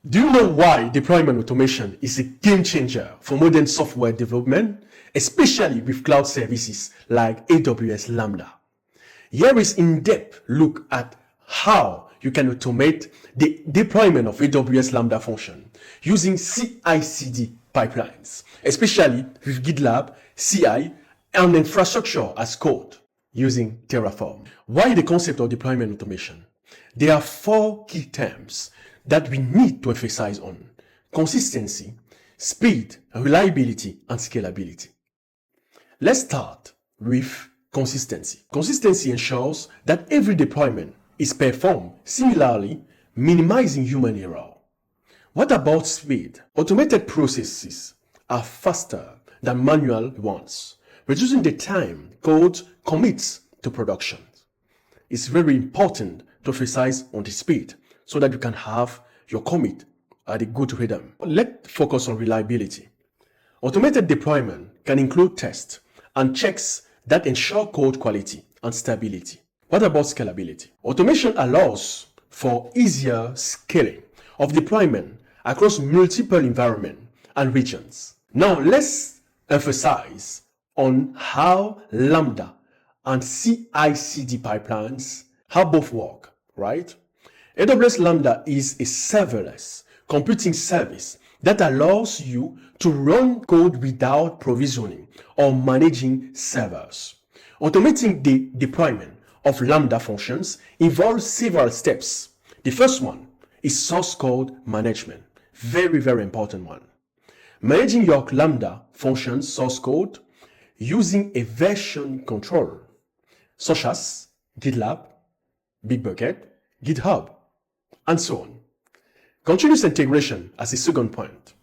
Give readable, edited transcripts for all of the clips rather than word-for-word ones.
Do you know why deployment automation is a game changer for modern software development, especially with cloud services like AWS Lambda? Here is in-depth look at how you can automate the deployment of AWS Lambda function using CI/CD pipelines, especially with GitLab, CI, and infrastructure as code using Terraform. Why the concept of deployment automation? There are 4 key terms that we need to emphasize on: consistency, speed, reliability, and scalability. Let's start with consistency. Consistency ensures that every deployment is performed similarly, minimizing human error. What about speed? Automated processes are faster than manual ones, reducing the time code commits to production. It's very important to emphasize on the speed so that you can have your commit at a good rhythm. Let's focus on reliability. Automated deployment can include tests and checks that ensure code quality and stability. What about scalability? Automation allows for easier scaling of deployment across multiple environments and regions. Now let's emphasize on how Lambda and CI/CD pipelines, how both work, right? AWS Lambda is a serverless computing service that allows you to run code without provisioning or managing servers. Automating the deployment of Lambda functions involves several steps. The first one is source code management. Very, very important one. Managing your Lambda functions source code using a version control, such as GitLab, Bitbucket, GitHub, and so on. Continuous integration as a second point.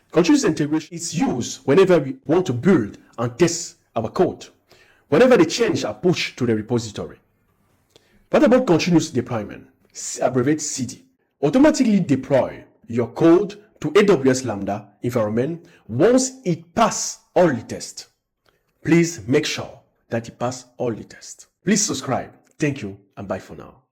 Continuous integration is used whenever we want to build and test our code, whenever the changes are pushed to the repository. What about continuous deployment, abbreviated CD? Automatically deploy your code to AWS Lambda environment once it passes all the tests. Please make sure that it passes all the tests. Please subscribe. Thank you and bye for now.